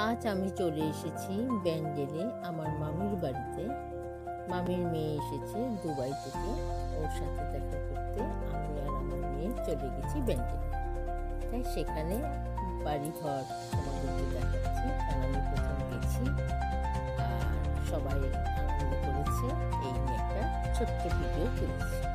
আজ আমি চলে এসেছি ব্যান্ডেলে আমার মামির বাড়িতে। মামির মেয়ে এসেছে দুবাই থেকে, ওর সাথে দেখা করতে আমি আর আমার মেয়ে চলে গেছি ব্যান্ডেলে। তাই সেখানে বাড়ি ঘর তোমাদেরকে দেখাচ্ছি, কারণ আমি প্রথম গেছি আর সবাই আনন্দ করেছে, এই নিয়ে একটা ছোট্ট ভিডিও করেছি।